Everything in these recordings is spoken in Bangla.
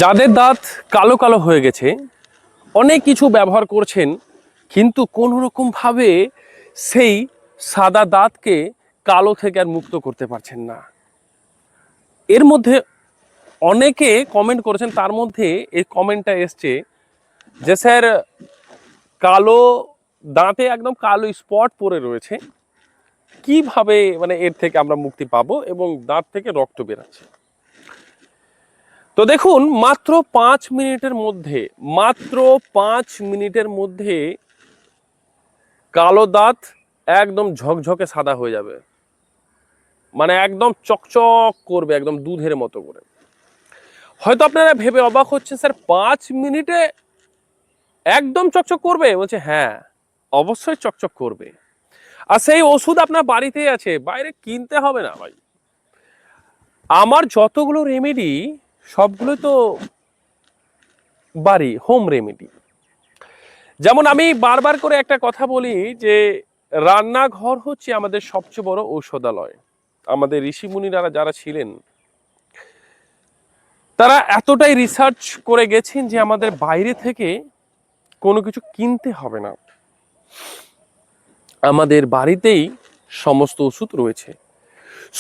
যাদের দাঁত কালো কালো হয়ে গেছে, অনেক কিছু ব্যবহার করছেন, কিন্তু কোনো রকম ভাবে সেই সাদা দাঁতকে কালো থেকে আর মুক্ত করতে পারছেন না। এর মধ্যে অনেকে কমেন্ট করেছেন, তার মধ্যে এই কমেন্টটা এসছে যে স্যার, কালো দাঁতে একদম কালো স্পট পড়ে রয়েছে, কিভাবে মানে এর থেকে আমরা মুক্তি পাবো এবং দাঁত থেকে রক্ত বেরাচ্ছে। তো দেখুন, মাত্র 5 মিনিটের মধ্যে কালো দাঁত একদম ঝকঝকে সাদা হয়ে যাবে, মানে একদম চকচক করবে, একদম দুধের মতো করে। হয়তো আপনারা ভেবে অবাক হচ্ছেন, স্যার 5 মিনিটে একদম চকচক করবে? বলছে হ্যাঁ, অবশ্যই চকচক করবে। আর সেই ওষুধ আপনার বাড়িতেই আছে, বাইরে কিনতে হবে না ভাই। আমার যতগুলো রেমেডি সবগুলো তো বাড়ি হোম রেমেডি। যেমন আমি বারবার করে একটা কথা বলি যে রান্নাঘর হচ্ছে আমাদের সবচেয়ে বড় ঔষধালয়। আমাদের ঋষিমুনিরা যারা ছিলেন, তারা এতটাই রিসার্চ করে গেছেন যে আমাদের বাইরে থেকে কোনো কিছু কিনতে হবে না, আমাদের বাড়িতেই সমস্ত ওষুধ রয়েছে।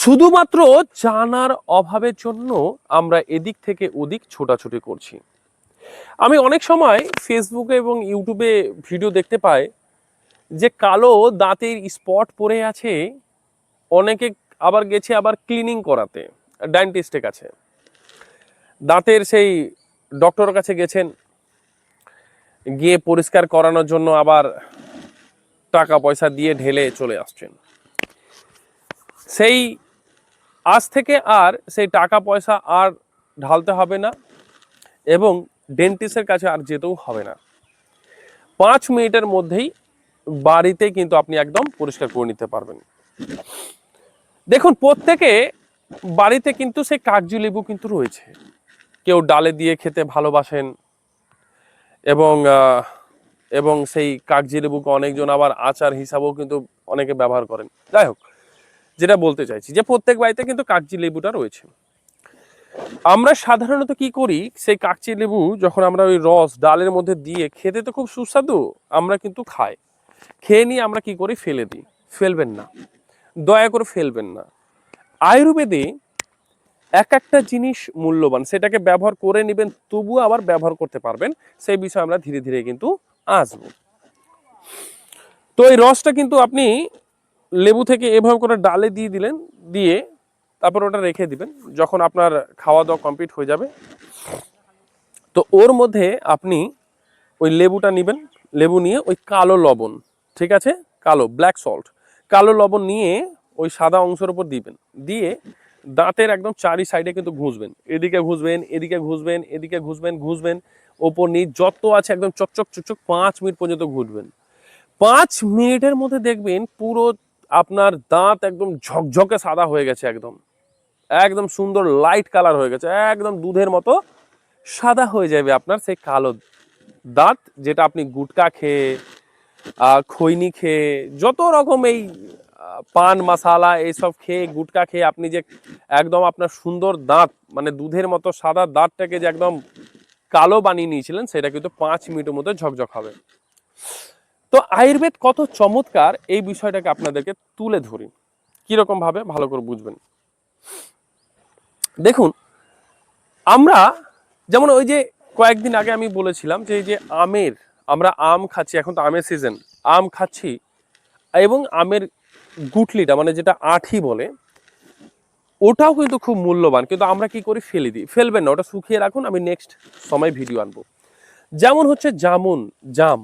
শুধুমাত্র জানার অভাবের জন্য আমরা এদিক থেকে ওদিক ছোটাছুটি করছি। আমি অনেক সময় ফেসবুকে এবং ইউটিউবে ভিডিও দেখতে পাই যে কালো দাঁতের স্পট পড়ে আছে, অনেকে আবার গেছে আবার ক্লিনিং করাতে ডেন্টিস্টের কাছে, দাঁতের সেই ডক্টরের কাছে গেছেন, গিয়ে পরিষ্কার করানোর জন্য আবার টাকা পয়সা দিয়ে ঢেলে চলে আসছেন। সেই আজ থেকে আর সেই টাকা পয়সা আর ঢালতে হবে না এবং ডেন্টিস্টের কাছে আর যেতেও হবে না। 5 মিনিটের মধ্যেই বাড়িতে কিন্তু আপনি একদম পরিষ্কার করে নিতে পারবেন। দেখুন, প্রত্যেকে বাড়িতে কিন্তু সেই কাগজি লেবু কিন্তু রয়েছে। কেউ ডালে দিয়ে খেতে ভালোবাসেন এবং এবং সেই কাগজি লেবুকে অনেকজন আবার আচার হিসাবেও কিন্তু অনেকে ব্যবহার করেন। যাই হোক, যেটা বলতে চাইছি যে প্রত্যেক বাড়িতে কিন্তু কাগজি লেবুটা রয়েছে। আমরা সাধারণত কি করি, সেই কাগজি লেবু যখন আমরা ওই রস ডালের মধ্যে দিয়ে, খেতে তো খুব সুস্বাদু, আমরা কিন্তু খাই, খেয়ে নিয়ে আমরা কি করি, ফেলে দিই। ফেলবেন না, দয়া করে ফেলবেন না। আয়ুর্বেদে এক একটা জিনিস মূল্যবান, সেটাকে ব্যবহার করে নেবেন, তবুও আবার ব্যবহার করতে পারবেন। সেই বিষয়ে আমরা ধীরে ধীরে কিন্তু আসবো। তো এই রসটা কিন্তু আপনি লেবু থেকে এভাবে করে ডালে দিয়ে দিলেন, দিয়ে তারপর ওটা রেখে দিবেন। যখন আপনার খাওয়া দাওয়া কমপ্লিট হয়ে যাবে, তো ওর মধ্যে আপনি ওই লেবুটা নেবেন, লেবু নিয়ে ওই কালো লবণ, ঠিক আছে, কালো ব্ল্যাক সল্ট, কালো লবণ নিয়ে ওই সাদা অংশের উপর দিবেন, দিয়ে দাঁতের একদম চারি সাইডে কিন্তু ঘুষবেন, এদিকে ঘুষবেন, এদিকে ঘুষবেন, এদিকে ঘুষবেন, ঘুষবেন, ওপর নিচ যত আছে একদম চকচক চকচক 5 মিনিট পর্যন্ত ঘুষবেন। 5 মিনিটের মধ্যে দেখবেন পুরো আপনার দাঁত একদম ঝকঝকে সাদা হয়ে গেছে, একদম একদম সুন্দর লাইট কালার হয়ে গেছে, একদম দুধের মতো সাদা হয়ে যাবে আপনার সেই কালো দাঁত, যেটা আপনি গুটকা খেয়ে, খৈনি খেয়ে, যত রকম এই পান মশালা এইসব খেয়ে, গুটকা খেয়ে আপনি যে একদম আপনার সুন্দর দাঁত, মানে দুধের মতো সাদা দাঁতটাকে যে একদম কালো বানিয়ে নিয়েছিলেন, সেটা কিন্তু 5 মিনিটের মধ্যে ঝকঝক হবে। তো আয়ুর্বেদ কত চমৎকার, এই বিষয়টাকে আপনাদেরকে তুলে ধরি, কিরকম ভাবে ভালো করে বুঝবেন। দেখুন, আমরা যেমন ওই যে কয়েকদিন আগে আমি বলেছিলাম যে এই যে আমরা আম খাচ্ছি, এখন তো আমের সিজন, আম খাচ্ছি, এবং আমের গুটলিটা মানে যেটা আঁঠি বলে, ওটাও কিন্তু খুব মূল্যবান, কিন্তু আমরা কি করি, ফেলে দিই। ফেলবেন না, ওটা শুকিয়ে রাখুন, আমি নেক্সট সময় ভিডিও আনবো। যেমন হচ্ছে জাম,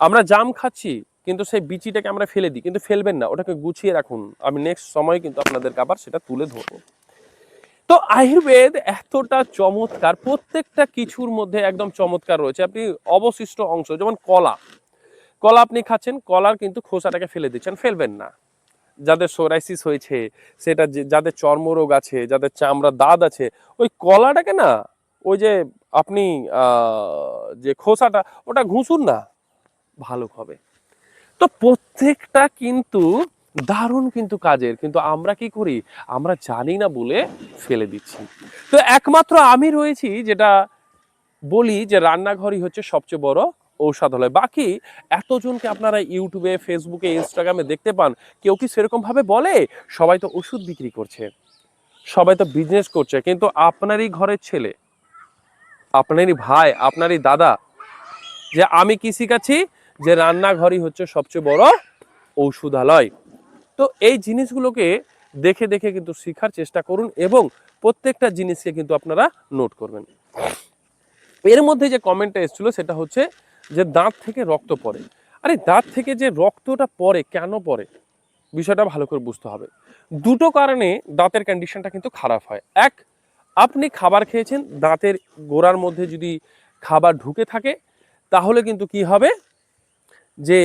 আমরা জাম খাচ্ছি, কিন্তু সেই বিচিটাকে আমরা ফেলে দিই, কিন্তু ফেলবেন না, ওটাকে গুছিয়ে রাখুন, আমি নেক্সট সময় কিন্তু আপনাদেরকে আবার সেটা তুলে ধরবো। তো আয়ুর্বেদ এতটা চমৎকার, প্রত্যেকটা কিছুর মধ্যে একদম চমৎকার রয়েছে। আপনি অবশিষ্ট অংশ, যেমন কলা, কলা আপনি খাচ্ছেন, কলার কিন্তু খোসাটাকে ফেলে দিচ্ছেন, ফেলবেন না। যাদের সোরাইসিস হয়েছে, সেটা যাদের চর্মরোগ আছে, যাদের চামড়া দাগ আছে, ওই কলাটাকে না, ওই যে আপনি যে খোসাটা, ওটা ঘুষুন না, ভালো হবে। তো প্রত্যেকটা কিন্তু দারুণ কিন্তু কাজের, কিন্তু আমরা কি করি, আমরা জানি না বলে ফেলে দিচ্ছি। তো একমাত্র আমি রয়েছি যেটা বলি যে রান্নাঘরই হচ্ছে সবচেয়ে বড় ঔষধালয়। বাকি এতজনকে আপনারা ইউটিউবে, ফেসবুকে, ইনস্টাগ্রামে দেখতে পান, কেউ কি সেরকম ভাবে বলে? সবাই তো ওষুধ বিক্রি করছে, সবাই তো বিজনেস করছে, কিন্তু আপনারই ঘরের ছেলে, আপনারই ভাই, আপনারই দাদা, যে আমি কি শিখাচ্ছি, যে রান্নাঘরই হচ্ছে সবচেয়ে বড় ঔষধালয়। তো এই জিনিসগুলোকে দেখে দেখে কিন্তু শেখার চেষ্টা করুন এবং প্রত্যেকটা জিনিসকে কিন্তু আপনারা নোট করবেন। এর মধ্যে যে কমেন্টটা এসেছিল সেটা হচ্ছে যে দাঁত থেকে রক্ত পড়ে। আরে দাঁত থেকে যে রক্তটা পড়ে, কেন পড়ে, বিষয়টা ভালো করে বুঝতে হবে। দুটো কারণে দাঁতের কন্ডিশনটা কিন্তু খারাপ হয়। এক, আপনি খাবার খেয়েছেন, দাঁতের গোড়ার মধ্যে যদি খাবার ঢুকে থাকে, তাহলে কিন্তু কি হবে, যে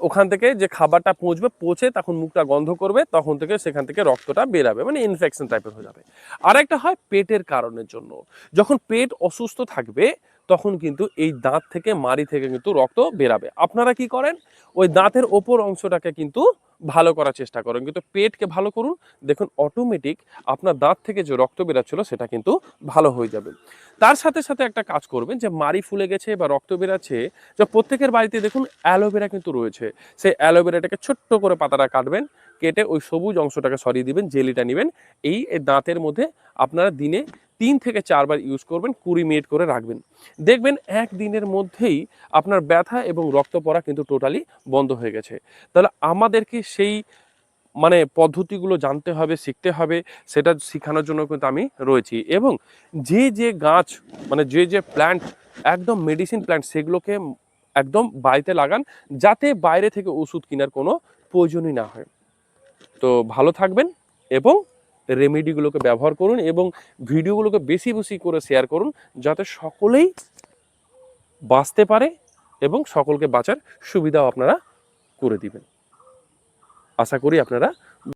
ওখান থেকে যে খাবারটা পৌঁছবে, পৌঁছে তখন মুখটা গন্ধ করবে, তখন থেকে সেখান থেকে রক্তটা বেরাবে, মানে ইনফেকশন টাইপের হয়ে যাবে। আর একটা হয় পেটের কারণের জন্য, যখন পেট অসুস্থ থাকবে তখন কিন্তু এই দাঁত থেকে, মাড়ি থেকে কিন্তু রক্ত বেরাবে। আপনারা কি করেন, ওই দাঁতের ওপর অংশটাকে কিন্তু ভালো করার চেষ্টা করেন, কিন্তু পেটকে ভালো করুন, দেখুন অটোমেটিক আপনার দাঁত থেকে যে রক্ত বেরাচ্ছিল সেটা কিন্তু ভালো হয়ে যাবে। তার সাথে সাথে একটা কাজ করবেন, যে মাড়ি ফুলে গেছে বা রক্ত বেরাচ্ছে, যে প্রত্যেকের বাড়িতে দেখুন অ্যালোভেরা কিন্তু রয়েছে, সেই অ্যালোভেরাটাকে ছোট্ট করে পাতাটা কাটবেন, কেটে ওই সবুজ অংশটাকে সরিয়ে দিবেন, জেলিটা নেবেন, এই দাঁতের মধ্যে আপনারা দিনে 3 থেকে 4 বার ইউজ করবেন, 20 মিনিট করে রাখবেন। দেখবেন একদিনের মধ্যেই আপনার ব্যথা এবং রক্ত পড়া কিন্তু টোটালি বন্ধ হয়ে গেছে। তাহলে আমাদেরকে সেই মানে পদ্ধতিগুলো জানতে হবে, শিখতে হবে, সেটা শেখানোর জন্য কিন্তু আমি রয়েছি। এবং যে যে গাছ, মানে যে যে প্ল্যান্ট একদম মেডিসিন প্ল্যান্ট, সেগুলোকে একদম বাড়িতে লাগান, যাতে বাইরে থেকে ওষুধ কেনার কোনো প্রয়োজনই না হয়। তো ভালো থাকবেন এবং রেমেডিগুলোকে ব্যবহার করুন এবং ভিডিওগুলোকে বেশি বেশি করে শেয়ার করুন, যাতে সকলেই বাঁচতে পারে এবং সকলকে বাঁচার সুবিধাও আপনারা করে দিবেন। আশা করি আপনারা